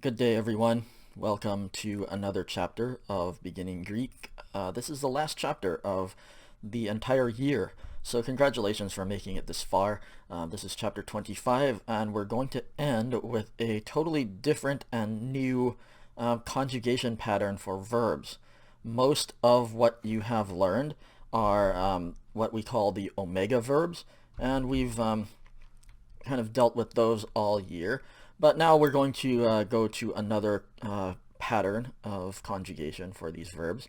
Good day, everyone. Welcome to another chapter of Beginning Greek. This is the last chapter of the entire year, so congratulations for making it this far. This is chapter 25, and we're going to end with a totally different and new conjugation pattern for verbs. Most of what you have learned are what we call the omega verbs, and we've kind of dealt with those all year. But now we're going to go to another pattern of conjugation for these verbs,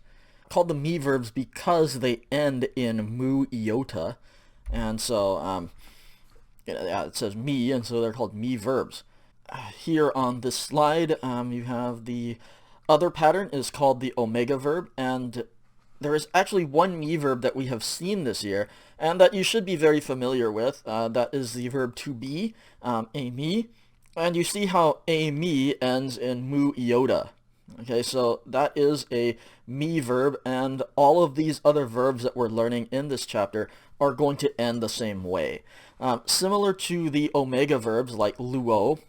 called the me verbs because they end in mu iota. And so it says me, and so they're called me verbs. Here on this slide, you have the other pattern is called the omega verb, and there is actually one me verb that we have seen this year, and that you should be very familiar with. That is the verb to be, ami. And you see how ami ends in mu iota. Okay, so that is a me verb, and all of these other verbs that we're learning in this chapter are going to end the same way. Similar to the omega verbs like luo,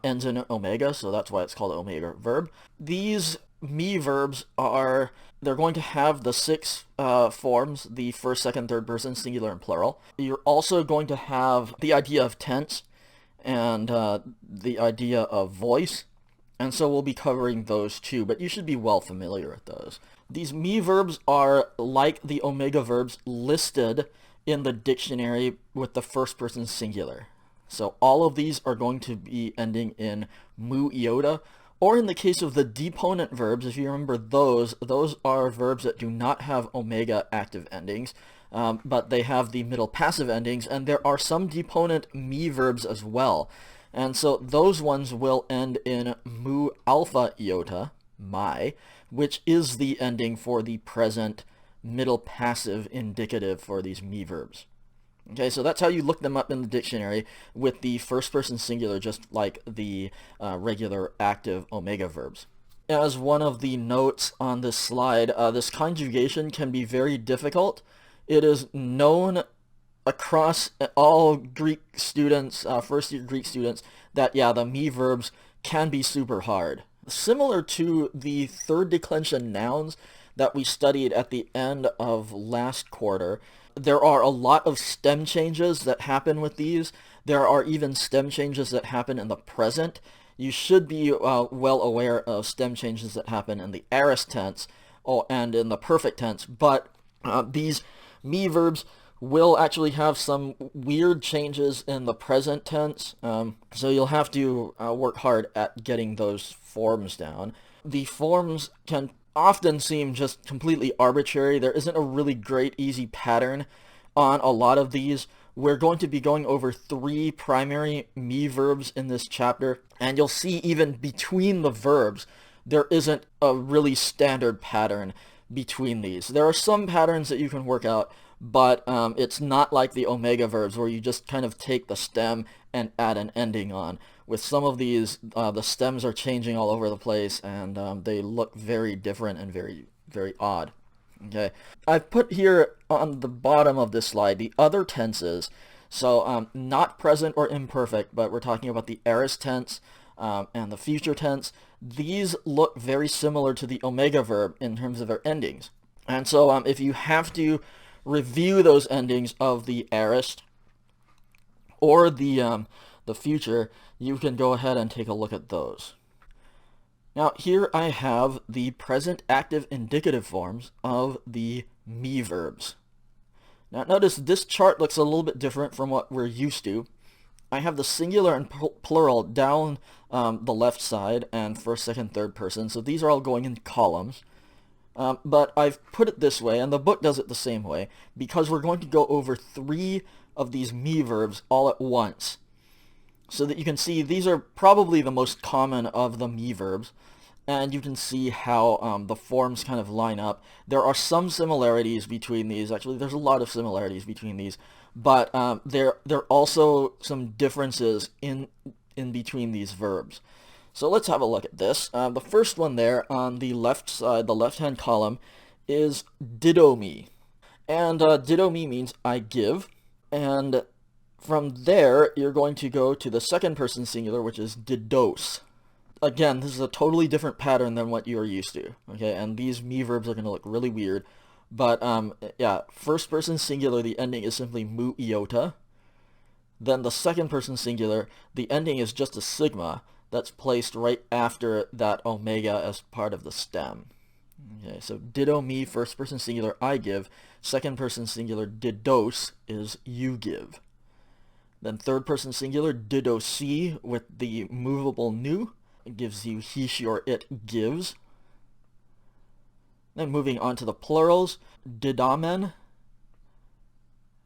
ends in omega, so that's why it's called an omega verb. These me verbs they're going to have the six forms, the first, second, third person, singular, and plural. You're also going to have the idea of tense, and the idea of voice, and so we'll be covering those too, but you should be well familiar with those. These me verbs are like the omega verbs listed in the dictionary with the first person singular. So all of these are going to be ending in mu iota, or in the case of the deponent verbs, if you remember those are verbs that do not have omega active endings. But they have the middle passive endings, and there are some deponent me verbs as well. And so those ones will end in mu alpha iota, my, which is the ending for the present middle passive indicative for these me verbs. Okay, so that's how you look them up in the dictionary with the first person singular, just like the regular active omega verbs. As one of the notes on this slide, this conjugation can be very difficult. It is known across all Greek students, first-year Greek students, that, the me verbs can be super hard. Similar to the third declension nouns that we studied at the end of last quarter, there are a lot of stem changes that happen with these. There are even stem changes that happen in the present. You should be well aware of stem changes that happen in the aorist tense and in the perfect tense, but these me verbs will actually have some weird changes in the present tense, so you'll have to work hard at getting those forms down. The forms can often seem just completely arbitrary. There isn't a really great, easy pattern on a lot of these. We're going to be going over three primary me verbs in this chapter, and you'll see even between the verbs, there isn't a really standard pattern between these. There are some patterns that you can work out, but it's not like the omega verbs where you just kind of take the stem and add an ending on. With some of these, the stems are changing all over the place, and they look very different and very, very odd. Okay, I've put here on the bottom of this slide the other tenses. So not present or imperfect, but we're talking about the aorist tense and the future tense. These look very similar to the omega verb in terms of their endings. And so if you have to review those endings of the aorist or the future, you can go ahead and take a look at those. Now here I have the present active indicative forms of the me verbs. Now notice this chart looks a little bit different from what we're used to. I have the singular and plural down the left side and first, second, third person, so these are all going in columns. But I've put it this way, and the book does it the same way, because we're going to go over three of these me verbs all at once, so that you can see these are probably the most common of the me verbs, and you can see how the forms kind of line up. There are some similarities between these. Actually, there's a lot of similarities between these, but there are also some differences in between these verbs. So let's have a look at this. The first one there on the left side, the left-hand column, is didomi. And didomi means I give. And from there, you're going to go to the second person singular, which is didos. again, this is a totally different pattern than what you're used to, okay? And these me verbs are going to look really weird. But, yeah, first person singular, the ending is simply mu iota. Then the second person singular, the ending is just a sigma that's placed right after that omega as part of the stem. Okay, so ditto me, first person singular, I give. Second person singular, didos, is you give. Then third person singular, ditto si, with the movable nu, gives you he, she, or it gives. Then moving on to the plurals, didamen.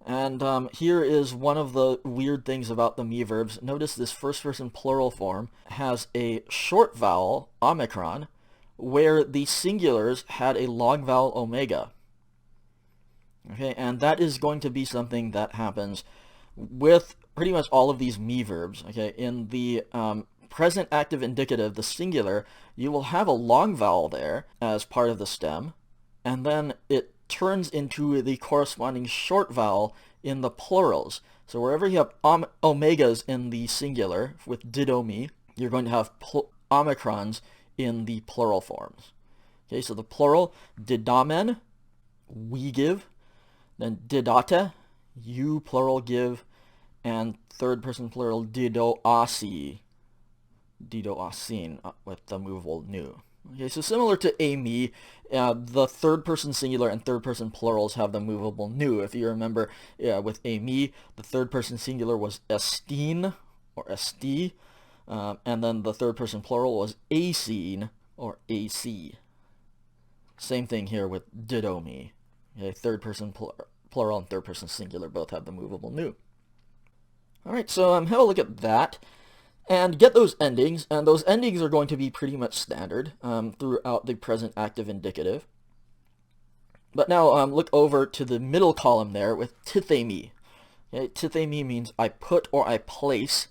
And here is one of the weird things about the me verbs. Notice this first person plural form has a short vowel, omicron, where the singulars had a long vowel, omega. Okay, and that is going to be something that happens with pretty much all of these me verbs. Okay, in the present active indicative, the singular, you will have a long vowel there as part of the stem, and then it turns into the corresponding short vowel in the plurals. So wherever you have omegas in the singular with didomi, you're going to have omicrons in the plural forms. Okay, so the plural, didamen, we give, then didate, you plural give, and third person plural, didoasi, didoasin, with the movable nu. Okay, so similar to a me, the third person singular and third person plurals have the movable nu. If you remember, with a me, the third person singular was estin or esti, and then the third person plural was acin or ac. Same thing here with didomi. Okay, third person plural and third person singular both have the movable nu. All right, so have a look at that. And get those endings, and those endings are going to be pretty much standard throughout the present active indicative. But now look over to the middle column there with tithemi. Okay, tithemi means I put or I place.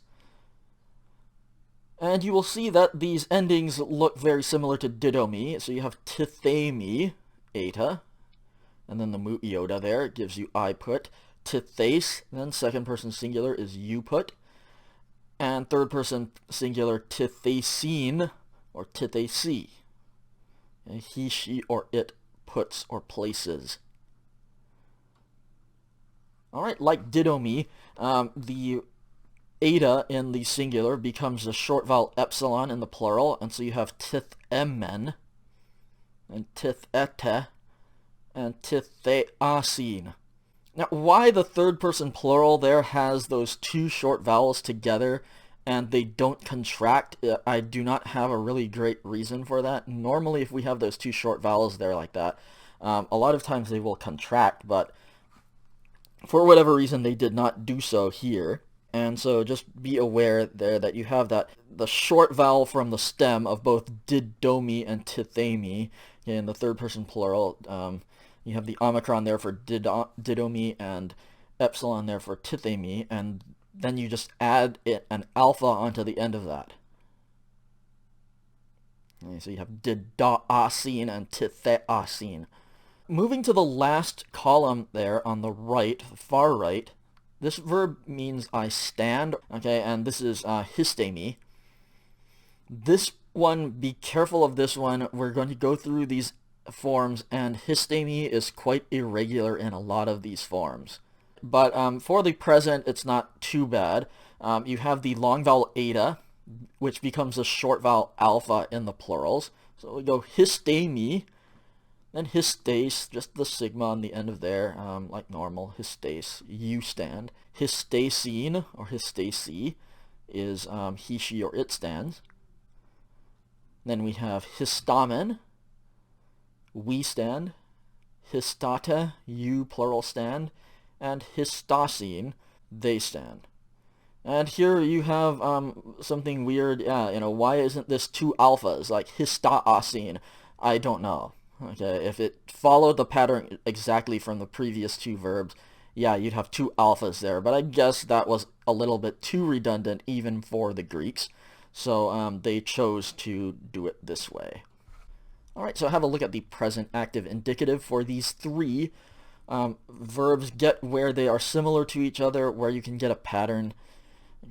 And you will see that these endings look very similar to didomi. So you have tithemi, eta, and then the mu iota there gives you I put. Tithes, then second person singular is you put. And third person singular, tithesin, or tithesi. He, she, or it puts or places. Alright, like didomi, the eta in the singular becomes the short vowel epsilon in the plural, and so you have tithemen, and tithete, and titheasin. Now, why the third person plural there has those two short vowels together and they don't contract, I do not have a really great reason for that. Normally, if we have those two short vowels there like that, a lot of times they will contract, but for whatever reason, they did not do so here. And so just be aware there that you have that the short vowel from the stem of both didomi and tithemi in the third person plural. You have the omicron there for didomi and epsilon there for tithemi, and then you just add an alpha onto the end of that. Okay, so you have didasin and titheasin. Moving to the last column there on the right, far right, this verb means I stand, okay, and this is histemi. This one, be careful of this one. We're going to go through these forms, and histemi is quite irregular in a lot of these forms. But for the present, it's not too bad. You have the long vowel eta, which becomes a short vowel alpha in the plurals. So we go histemi, then histes, just the sigma on the end of there, like normal, histes, you stand. Histasin, or histasi, is he, she, or it stands. Then we have histamen, we stand, histate, you plural stand, and histasin, they stand. And here you have something weird. Why isn't this two alphas, like histaasin? I don't know. Okay, if it followed the pattern exactly from the previous two verbs, yeah, you'd have two alphas there. But I guess that was a little bit too redundant even for the Greeks. So they chose to do it this way. Alright, so have a look at the present active indicative for these three verbs. Get where they are similar to each other, where you can get a pattern,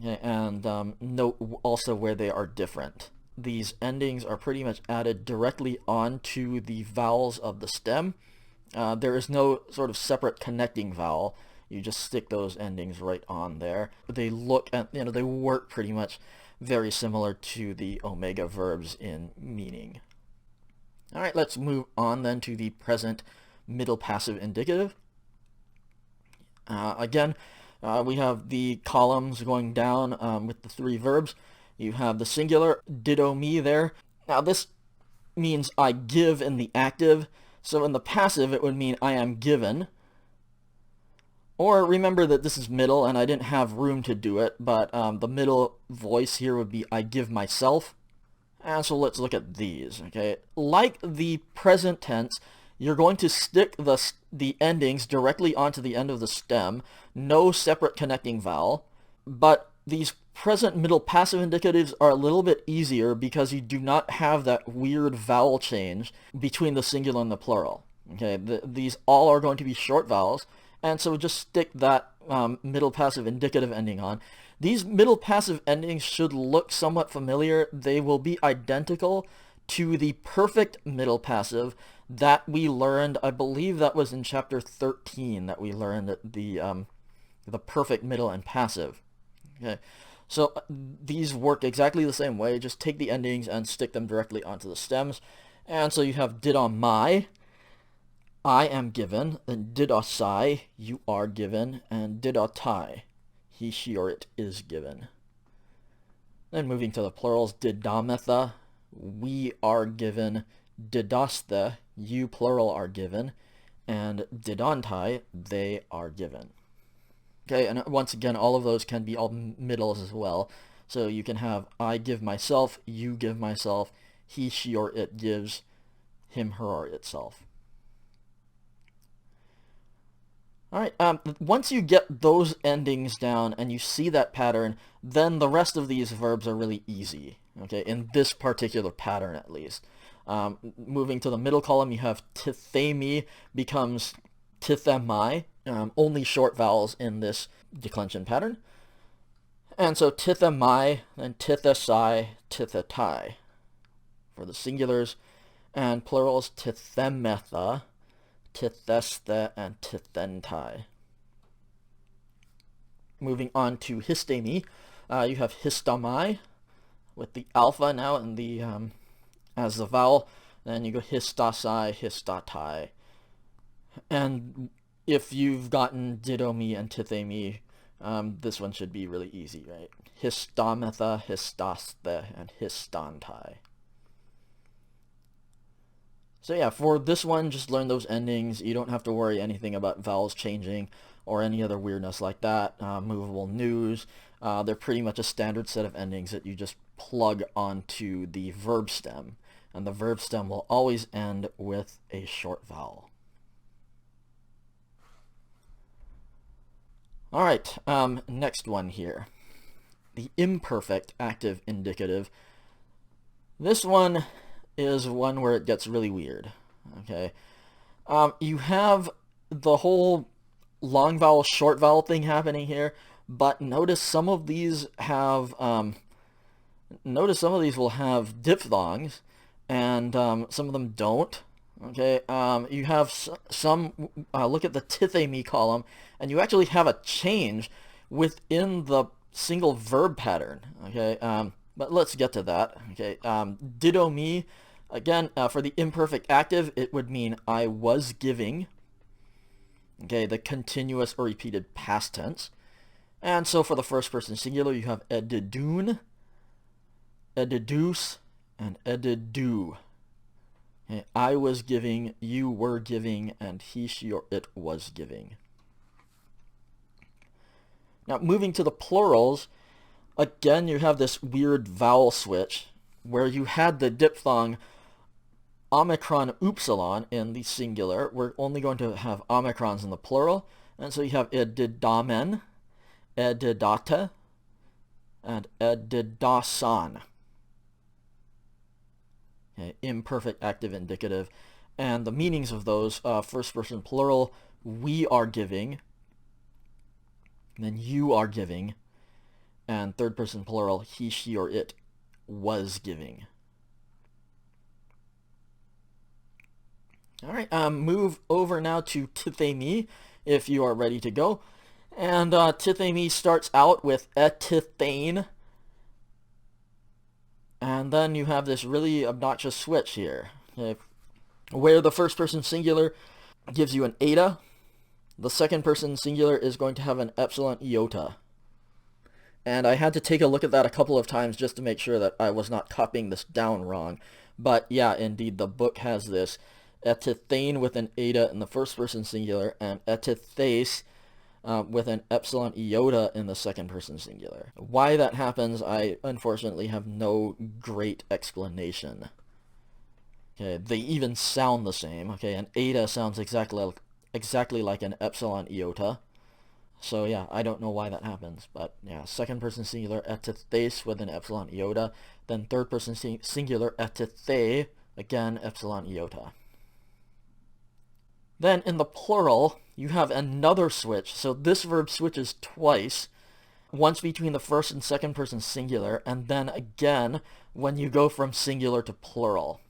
okay, and note also where they are different. these endings are pretty much added directly onto the vowels of the stem. There is no sort of separate connecting vowel. You just stick those endings right on there. They look at, they work pretty much very similar to the omega verbs in meaning. All right, let's move on then to the present middle passive indicative. Again, we have the columns going down with the three verbs. You have the singular, ditto me there. Now this means I give in the active, so in the passive it would mean I am given. Or remember that this is middle and I didn't have room to do it, but the middle voice here would be I give myself. And so let's look at these, okay? Like the present tense, you're going to stick the endings directly onto the end of the stem, no separate connecting vowel, but these present middle passive indicatives are a little bit easier because you do not have that weird vowel change between the singular and the plural, okay? These all are going to be short vowels, and so just stick that middle passive indicative ending on. These middle passive endings should look somewhat familiar. They will be identical to the perfect middle passive that we learned, I believe that was in chapter 13 that we learned the perfect middle and passive. Okay, so these work exactly the same way. Just take the endings and stick them directly onto the stems. And so you have did on my, I am given, then did osai, you are given, and did otai, he, she, or it is given. Then moving to the plurals, didametha, we are given, didasthe, you plural are given, and didantai, they are given. Okay, and once again, all of those can be all middles as well. So you can have I give myself, you give myself, he, she, or it gives him, her, or itself. All right, once you get those endings down and you see that pattern, then the rest of these verbs are really easy, okay, in this particular pattern at least. Moving to the middle column, you have tithemi becomes tithemai, only short vowels in this declension pattern. And so tithemai, then tithesai, tithetai for the singulars, and plurals tithemetha, tithesthe, and tithentai. Moving on to histemi, you have histamai with the alpha now in the as the vowel. Then you go histasai, histatai. And if you've gotten didomi and tithemi, this one should be really easy, right? Histametha, histasthe, and histantai. So yeah, for this one, just learn those endings. You don't have to worry anything about vowels changing or any other weirdness like that. Movable news, they're pretty much a standard set of endings that you just plug onto the verb stem. And the verb stem will always end with a short vowel. All right, next one here. The imperfect active indicative. This one is one where it gets really weird, okay? You have the whole long vowel, short vowel thing happening here, but notice some of these have, will have diphthongs, and some of them don't, okay? You have some, look at the tithemi column, and you actually have a change within the single verb pattern, okay? But let's get to that, okay? Ditto me, again, for the imperfect active, it would mean I was giving, okay, the continuous or repeated past tense. And so for the first person singular, you have edidun, edidus, and edidu. Okay, I was giving, you were giving, and he, she, or it was giving. Now, moving to the plurals, again, you have this weird vowel switch where you had the diphthong omicron upsilon in the singular. We're only going to have omicrons in the plural. And so you have edidamen, edidata, and edidasan. Okay, imperfect active indicative. And the meanings of those, first person plural, we are giving, and then you are giving, and third person plural, he, she, or it was giving. All right, move over now to tithemi if you are ready to go. And tithemi starts out with etithane. And then you have this really obnoxious switch here, okay, where the first person singular gives you an eta. The second person singular is going to have an epsilon iota. And I had to take a look at that a couple of times just to make sure that I was not copying this down wrong. But yeah, indeed, the book has this etithane with an eta in the first person singular and etithase with an epsilon iota in the second person singular. Why that happens, I unfortunately have no great explanation. Okay, they even sound the same. Okay, an eta sounds exactly like an epsilon iota. So yeah, I don't know why that happens, but yeah, second person singular etithase with an epsilon iota, then third person singular etithe, again epsilon iota. Then in the plural, you have another switch. So this verb switches twice, once between the first and second person singular, and then again when you go from singular to plural.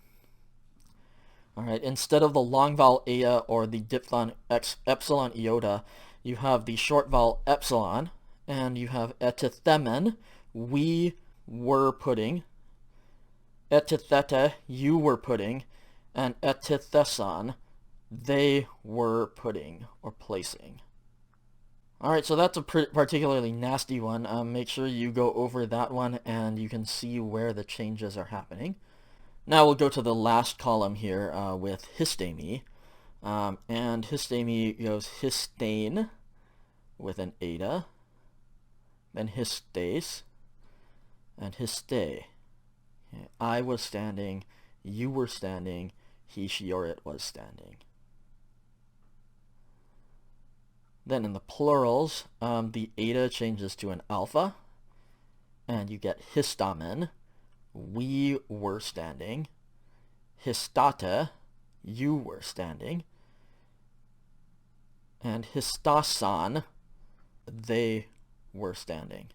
All right, instead of the long vowel ea or the diphthong epsilon iota, you have the short vowel epsilon, and you have etithemen, we were putting, etithete, you were putting, and etitheson, they were putting or placing. Alright, so that's a particularly nasty one. Make sure you go over that one and you can see where the changes are happening. Now we'll go to the last column here with histemi. And histemi goes histane with an eta, then histase, and histe. Okay. I was standing, you were standing, he, she, or it was standing. Then in the plurals, the eta changes to an alpha, and you get histamen, we were standing, histate, you were standing, and histasan, they were standing.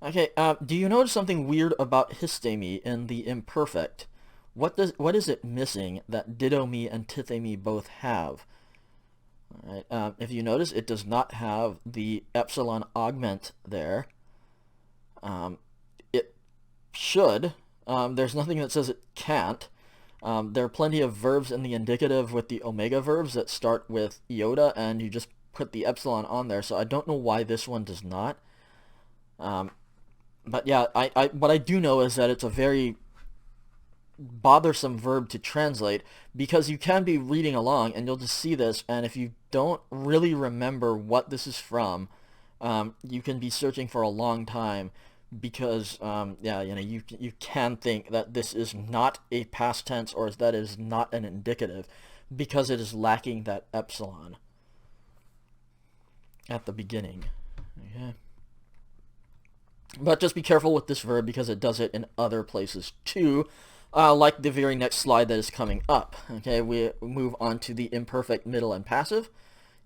Okay, do you notice something weird about histemi in the imperfect? What is it missing that didomi and tithemi both have? All right, if you notice, it does not have the epsilon augment there. It should. There's nothing that says it can't. There are plenty of verbs in the indicative with the omega verbs that start with iota, and you just put the epsilon on there, so I don't know why this one does not. But yeah, what I do know is that it's a very bothersome verb to translate, because you can be reading along and you'll just see this, and if you don't really remember what this is from, you can be searching for a long time, because yeah, you can think that this is not a past tense or that is not an indicative because it is lacking that epsilon at the beginning. Okay. But just be careful with this verb because it does it in other places too, like the very next slide that is coming up. Okay, we move on to the imperfect, middle, and passive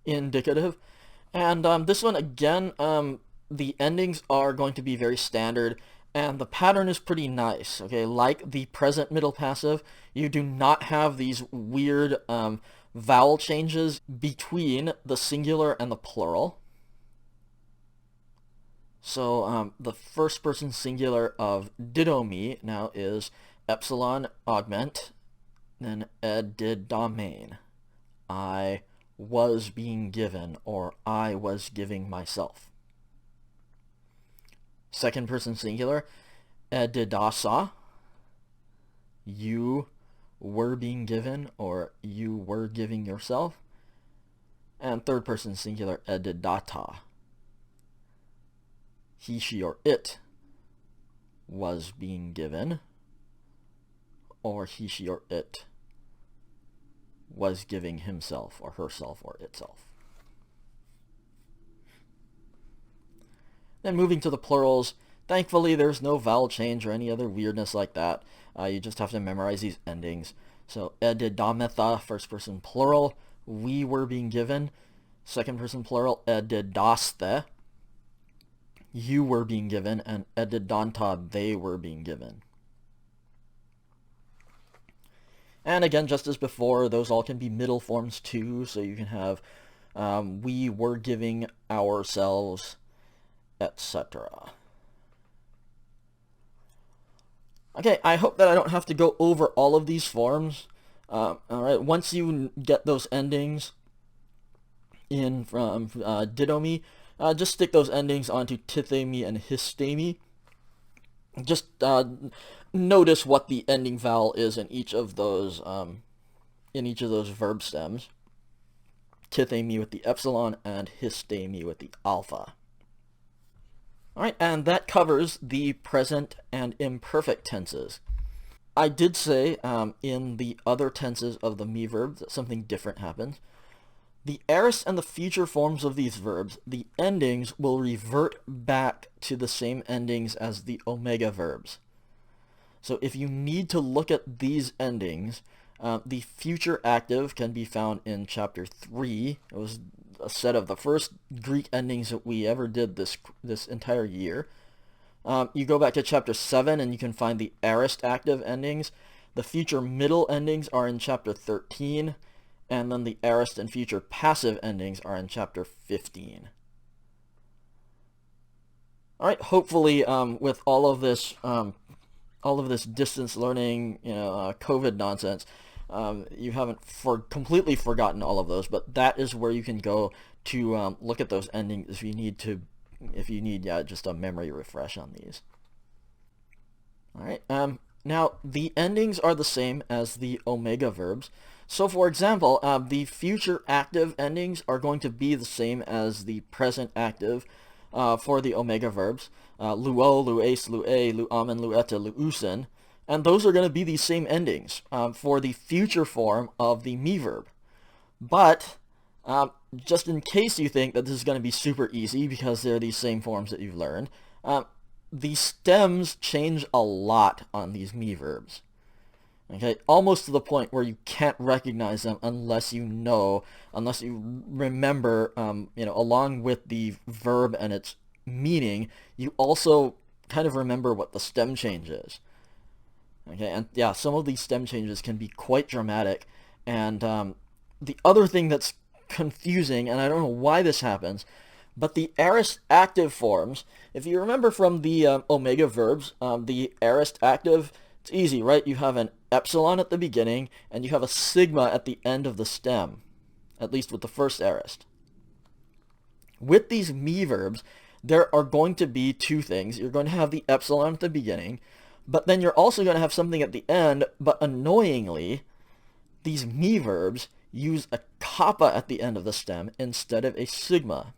indicative. And this one, again, the endings are going to be very standard, and the pattern is pretty nice. Okay, like the present middle passive, you do not have these weird vowel changes between the singular and the plural. So the first person singular of didomi now is epsilon augment, then edidamein. I was being given, or I was giving myself. Second person singular, edidasa. You were being given, or you were giving yourself. And third person singular, edidata. He, she, or it was being given, or he, she, or it was giving himself, or herself, or itself. Then moving to the plurals, thankfully there's no vowel change or any other weirdness like that. You just have to memorize these endings. So edidametha, first person plural, we were being given. Second person plural, edidaste. you were being given, and edidanta, they were being given. And again, just as before, those all can be middle forms too, so you can have we were giving ourselves, etc. Okay, I hope that I don't have to go over all of these forms. Alright, once you get those endings in from didomi, just stick those endings onto tithemi and histemi. Just notice what the ending vowel is in each of those verb stems. Tithemi with the epsilon and histemi with the alpha. Alright, and that covers the present and imperfect tenses. I did say in the other tenses of the me verbs that something different happens. The aorist and the future forms of these verbs, the endings will revert back to the same endings as the omega verbs. So if you need to look at these endings, the future active can be found in chapter 3. It was a set of the first Greek endings that we ever did this entire year. You go back to chapter 7 and you can find the aorist active endings. The future middle endings are in chapter 13, and then the aorist and future passive endings are in chapter 15. Alright, hopefully with all of this distance learning, COVID nonsense, you haven't completely forgotten all of those, but that is where you can go to look at those endings if you need just a memory refresh on these. All right. Now the endings are the same as the omega verbs. So for example, the future active endings are going to be the same as the present active for the omega verbs. Luo, lues, lue, luamen, lueta, luusen. And those are going to be the same endings for the future form of the me verb. But just in case you think that this is going to be super easy because they're these same forms that you've learned, the stems change a lot on these me verbs. Okay, almost to the point where you can't recognize them unless you remember, along with the verb and its meaning, you also kind of remember what the stem change is. Okay, and yeah, some of these stem changes can be quite dramatic. And the other thing that's confusing, and I don't know why this happens, but the aorist active forms, if you remember from the omega verbs, the aorist active, it's easy, right? You have an epsilon at the beginning, and you have a sigma at the end of the stem, at least with the first aorist. With these me verbs, there are going to be two things. You're going to have the epsilon at the beginning, but then you're also going to have something at the end, but annoyingly, these me verbs use a kappa at the end of the stem instead of a sigma.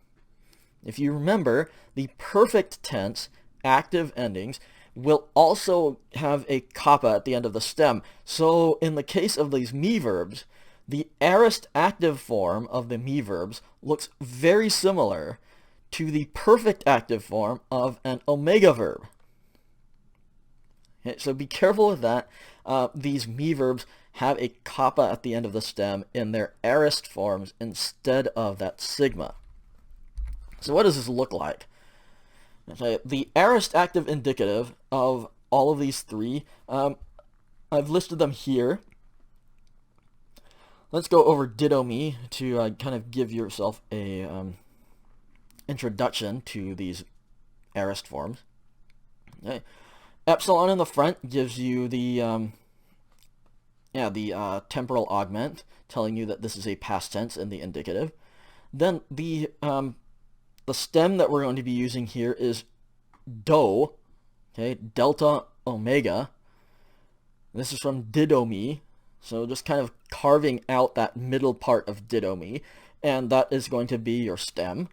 If you remember, the perfect tense active endings will also have a kappa at the end of the stem. So in the case of these me verbs, the aorist active form of the me verbs looks very similar to the perfect active form of an omega verb. Okay, so be careful with that. These me verbs have a kappa at the end of the stem in their aorist forms instead of that sigma. So what does this look like? Okay, the aorist active indicative of all of these three, I've listed them here. Let's go over didomi to kind of give yourself a introduction to these aorist forms. Okay. Epsilon in the front gives you the temporal augment, telling you that this is a past tense in the indicative. Then the stem that we're going to be using here is do, okay, delta omega. This is from didomi, so just kind of carving out that middle part of didomi, and that is going to be your stem.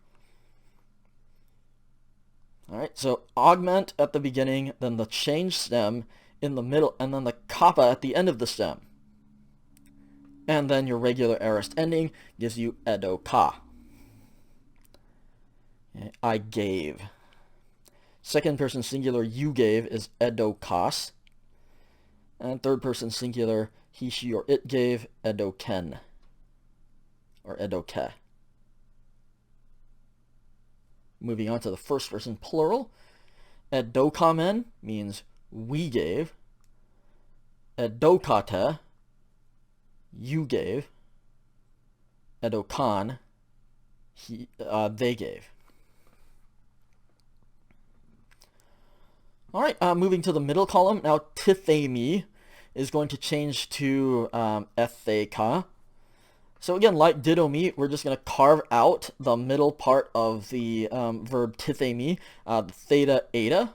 Alright, so augment at the beginning, then the change stem in the middle, and then the kappa at the end of the stem. And then your regular aorist ending gives you edo-ka. Okay, I gave. Second person singular you gave is edo-kas. And third person singular he, she, or it gave edo-ken. Or edo-ke. Moving on to the first person plural. Edokamen means we gave. Edokate, you gave. Edokan, they gave. All right, moving to the middle column. Now, tithemi is going to change to etheka. So again, like didomi, we're just going to carve out the middle part of the verb tithemi, the theta eta.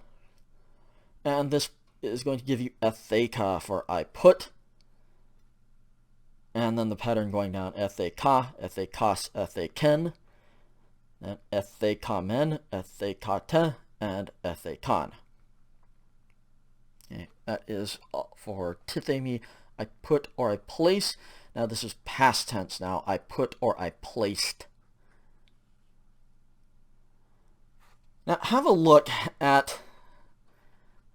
And this is going to give you etheka for I put. And then the pattern going down, etheka, ethekas, etheken, and ethekamen, ethekate, and ethekan. Okay, that is for tithemi, I put or I place. Now this is past tense now, I put or I placed. Now have a look at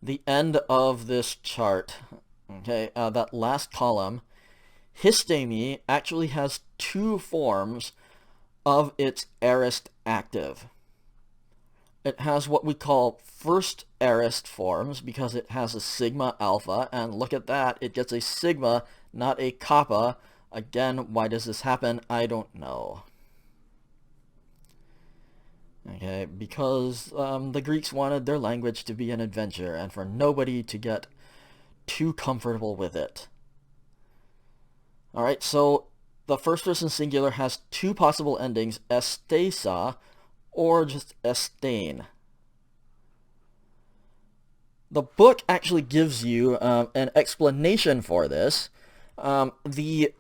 the end of this chart. Okay, that last column. Histemi actually has two forms of its aorist active. It has what we call first aorist forms because it has a sigma alpha, and look at that, it gets a sigma, not a kappa. Again, why does this happen? I don't know. Okay, because the Greeks wanted their language to be an adventure and for nobody to get too comfortable with it. Alright, so the first person singular has two possible endings, estesa or just estain. The book actually gives you an explanation for this. The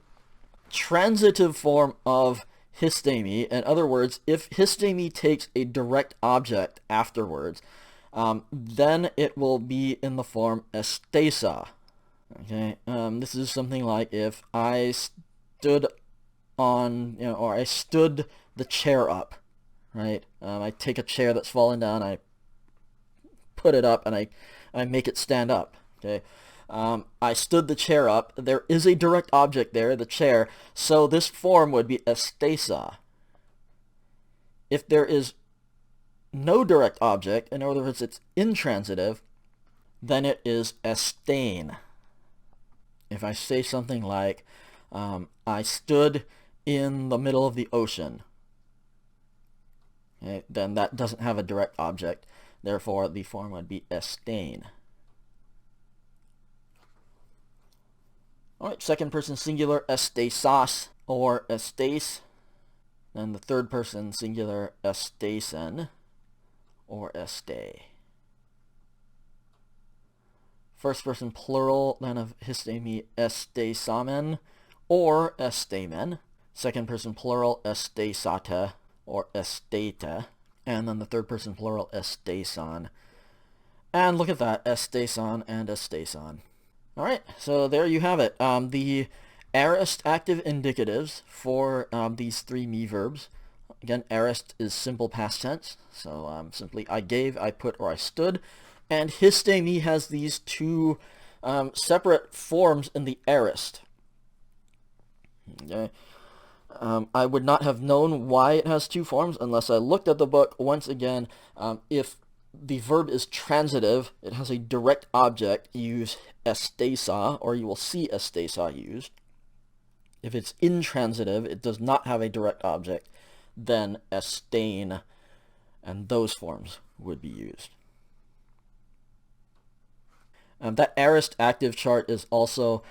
transitive form of histemi, in other words, if histemi takes a direct object afterwards, then it will be in the form estesa. Okay, this is something like if I stood on, or I stood the chair up, right? I take a chair that's fallen down, I put it up, and I make it stand up, okay? I stood the chair up. There is a direct object there, the chair, so this form would be estesa. If there is no direct object, in other words, it's intransitive, then it is estain. If I say something like, I stood in the middle of the ocean, okay, then that doesn't have a direct object. Therefore, the form would be estain. All right, second person singular, estesas or estes. And the third person singular, estesen or este. First person plural, then of histemi, estesamen or estamen. Second person plural, estesate or estete. And then the third person plural, estesan. And look at that, estesan and estesan. All right, so there you have it. The aorist active indicatives for these three me verbs. Again, aorist is simple past tense, so simply I gave, I put, or I stood. And histemi has these two separate forms in the aorist. Okay. I would not have known why it has two forms unless I looked at the book. Once again, if the verb is transitive, it has a direct object, use estesa, or you will see estesa used. If it's intransitive, it does not have a direct object, then estain, and those forms would be used. That aorist active chart is also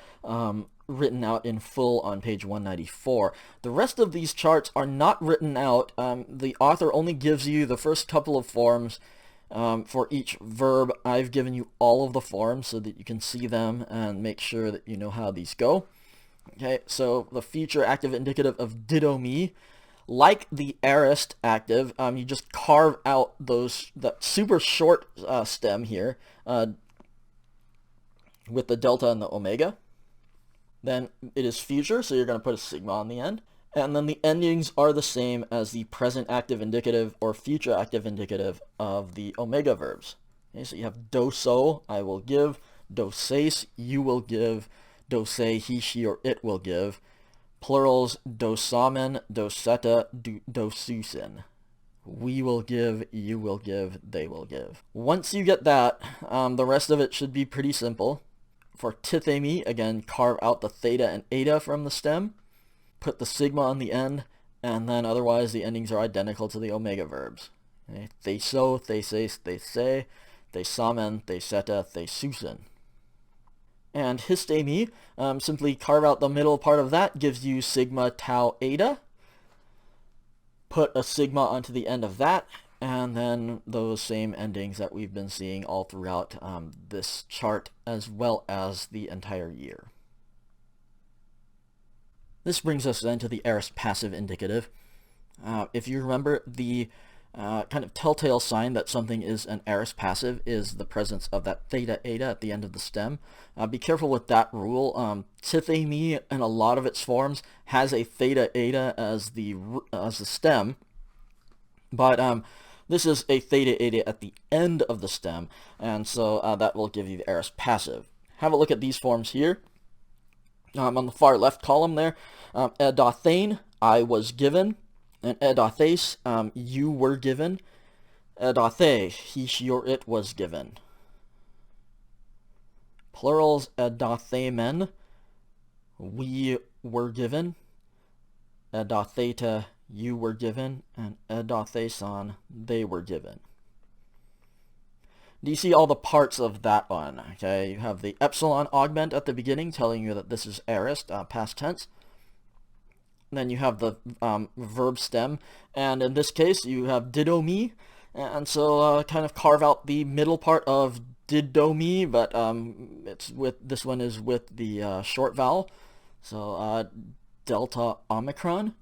written out in full on page 194. The rest of these charts are not written out. The author only gives you the first couple of forms for each verb. I've given you all of the forms so that you can see them and make sure that you know how these go. Okay, so the future active indicative of didomi, like the aorist active, you just carve out that super short stem here with the delta and the omega. Then it is future, so you're going to put a sigma on the end. And then the endings are the same as the present active indicative or future active indicative of the omega verbs. Okay, so you have doso, I will give, doses, you will give, dose, he, she, or it will give. Plurals, dosamen, doseta, dosusen we will give, you will give, they will give. Once you get that, the rest of it should be pretty simple. For tithemi, again, carve out the theta and eta from the stem, put the sigma on the end, and then otherwise the endings are identical to the omega verbs. Okay? Theso, theses, these, thesamen, theseta, thesusen. And histemi, simply carve out the middle part of that, gives you sigma, tau, eta. Put a sigma onto the end of that, and then those same endings that we've been seeing all throughout this chart, as well as the entire year. This brings us then to the aorist passive indicative. If you remember, the kind of telltale sign that something is an aorist passive is the presence of that theta eta at the end of the stem. Be careful with that rule. Tithemi, in a lot of its forms, has a theta eta as the stem, but this is a theta eta at the end of the stem, and so that will give you the aorist passive. Have a look at these forms here. On the far left column there, edathane, I was given. And edathes, you were given. Edathe, he, she, or it was given. Plurals, edathemen, we were given. Edatheta, you were given. And edatheson, they were given. Do you see all the parts of that one? Okay, you have the epsilon augment at the beginning telling you that this is aorist, past tense. Then you have the verb stem, and in this case you have didomi, and so kind of carve out the middle part of didomi, but it's with this one is with the short vowel, so delta omicron.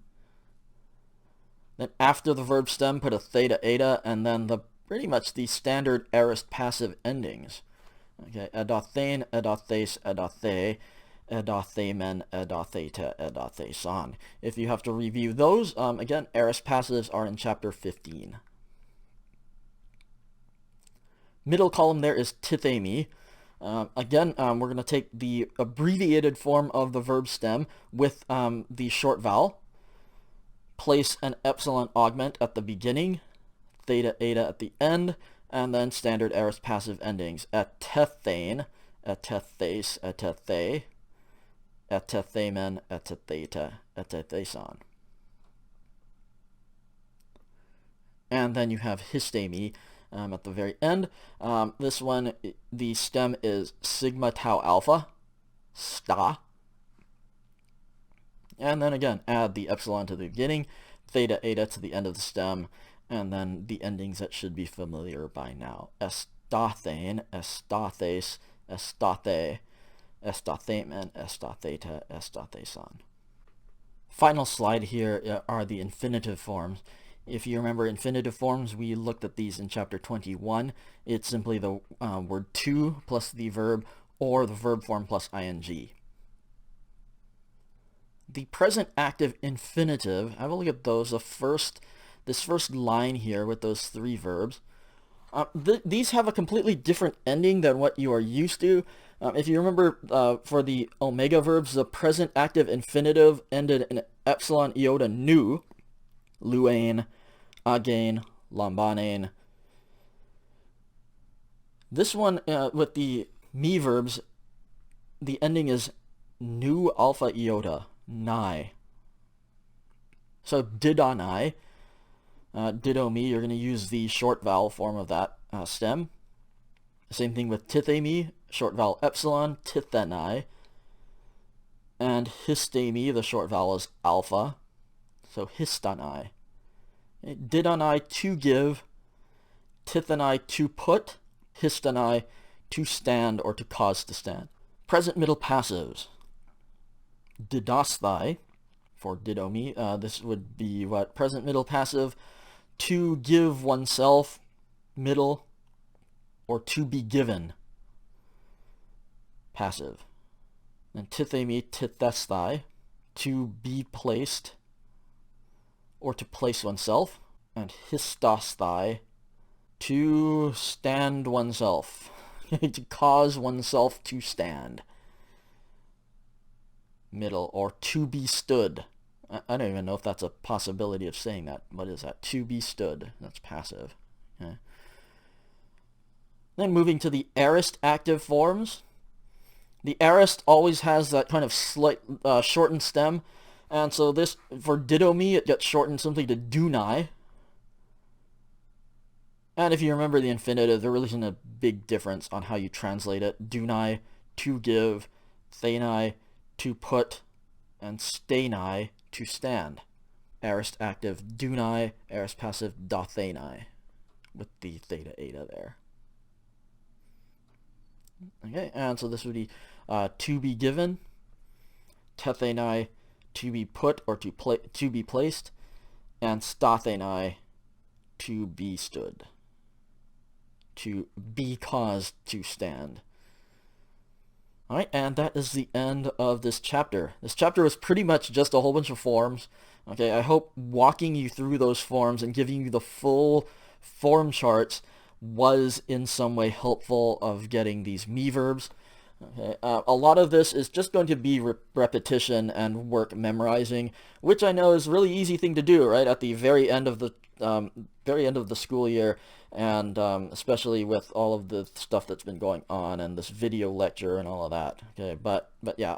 Then after the verb stem, put a theta eta, and then pretty much the standard aorist passive endings. Okay, edathane, edathes, edathe. Edathemen, edatheta, edatheson. If you have to review those, again, aorist passives are in chapter 15. Middle column there is tithemi. Again, we're going to take the abbreviated form of the verb stem with the short vowel. Place an epsilon augment at the beginning, theta eta at the end, and then standard aorist passive endings. Etethane, etethes, etethe. Etethemen, etetheta, etetheson. And then you have histemi at the very end. This one, the stem is sigma tau alpha, sta. And then again, add the epsilon to the beginning, theta eta to the end of the stem, and then the endings that should be familiar by now. Estathane, estathes, estathe. Estathemen, estatheta, estatheson. Final slide here are the infinitive forms. If you remember infinitive forms, we looked at these in chapter 21. It's simply the word to plus the verb, or the verb form plus ing. The present active infinitive, have a look at those. This first line here with those three verbs. These have a completely different ending than what you are used to. If you remember, for the omega verbs, the present active infinitive ended in epsilon iota nu, luane, again, lambanane. This one, with the me verbs, the ending is nu alpha iota, nai. So didonai, didomi, you're going to use the short vowel form of that stem. Same thing with tithemi, short vowel epsilon, tithenai. And histemi, the short vowel is alpha, so histanai. Didonai, to give. Tithenai, to put. Histanai, to stand or to cause to stand. Present middle passives. Didasthai, for didomi, this would be what? Present middle passive, to give oneself, middle, or to be given, passive. And tithemi, tithesthai, to be placed, or to place oneself. And histasthai, to stand oneself, to cause oneself to stand. Middle, or to be stood. I don't even know if that's a possibility of saying that. What is that? To be stood. That's passive. Okay. Then moving to the aorist active forms. The aorist always has that kind of slight shortened stem. And so this, for didomi, it gets shortened simply to dunai. And if you remember the infinitive, there really isn't a big difference on how you translate it. Dunai, to give, thenai, to put, and stenai, to stand. Aorist active dunai, aorist passive dathenai, with the theta eta there. Okay, and so this would be to be given, tethenai, to be put or to be placed, and stathenai, to be stood, to be caused to stand. Alright, and that is the end of this chapter. This chapter was pretty much just a whole bunch of forms. Okay, I hope walking you through those forms and giving you the full form charts was in some way helpful of getting these me verbs. Okay, a lot of this is just going to be repetition and work memorizing, which I know is a really easy thing to do, right, at the very end of the school year, and especially with all of the stuff that's been going on and this video lecture and all of that. Okay, but yeah,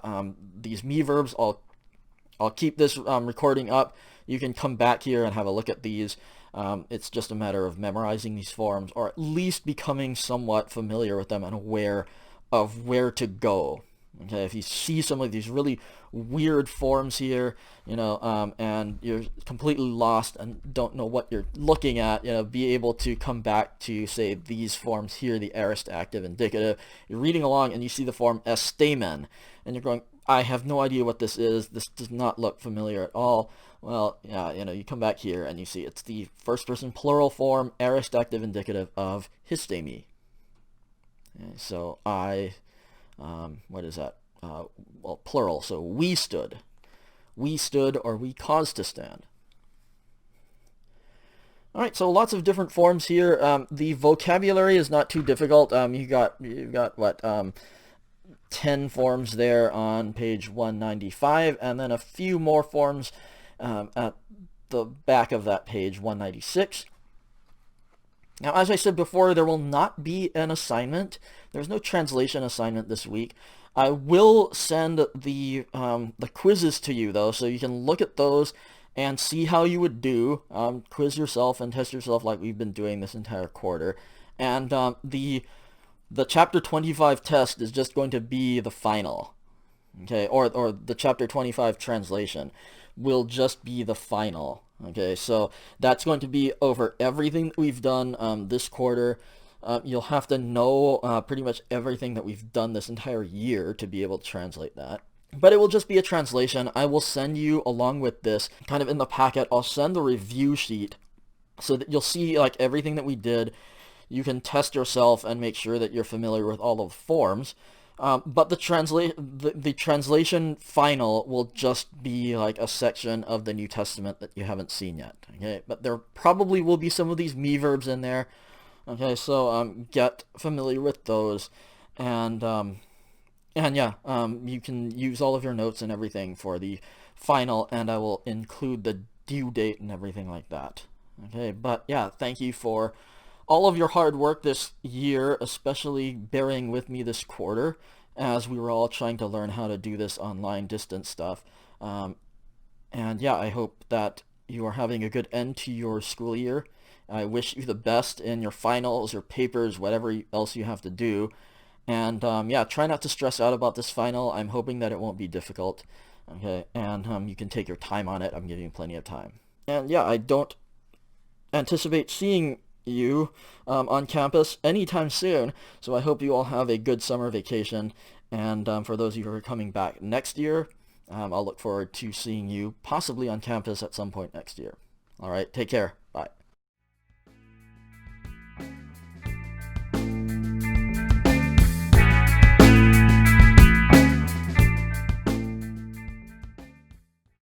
these me verbs, I'll keep this recording up. You can come back here and have a look at these. It's just a matter of memorizing these forms, or at least becoming somewhat familiar with them and aware of where to go. Okay, if you see some of these really weird forms here, and you're completely lost and don't know what you're looking at, be able to come back to, say, these forms here, the aorist active indicative. You're reading along and you see the form estamen, and you're going, I have no idea what this is. This does not look familiar at all. Well, yeah, you come back here and you see it's the first person plural form, aorist active indicative of histemi. Okay, so what is that? Well, plural, so we stood. We stood, or we caused to stand. Alright, so lots of different forms here. The vocabulary is not too difficult. You got what, 10 forms there on page 195, and then a few more forms at the back of that page, 196. Now, as I said before, there will not be an assignment. There's no translation assignment this week. I will send the quizzes to you, though, so you can look at those and see how you would do. Quiz yourself and test yourself like we've been doing this entire quarter. And the Chapter 25 test is just going to be the final. Okay, or the Chapter 25 translation will just be the final. Okay, so that's going to be over everything that we've done this quarter. You'll have to know pretty much everything that we've done this entire year to be able to translate that. But it will just be a translation. I will send you, along with this, kind of in the packet, I'll send the review sheet so that you'll see like everything that we did. You can test yourself and make sure that you're familiar with all of the forms. But the translation final will just be like a section of the New Testament that you haven't seen yet. Okay, but there probably will be some of these me verbs in there. Okay, so get familiar with those, and yeah, you can use all of your notes and everything for the final, and I will include the due date and everything like that. Okay, but yeah, thank you for all of your hard work this year, especially bearing with me this quarter as we were all trying to learn how to do this online distance stuff. And yeah, I hope that you are having a good end to your school year. I wish you the best in your finals or papers, whatever else you have to do. And yeah, try not to stress out about this final. I'm hoping that it won't be difficult. Okay, and you can take your time on it. I'm giving you plenty of time. And yeah, I don't anticipate seeing you on campus anytime soon, so I hope you all have a good summer vacation, and for those of you who are coming back next year, I'll look forward to seeing you possibly on campus at some point next year. Alright, take care. Bye.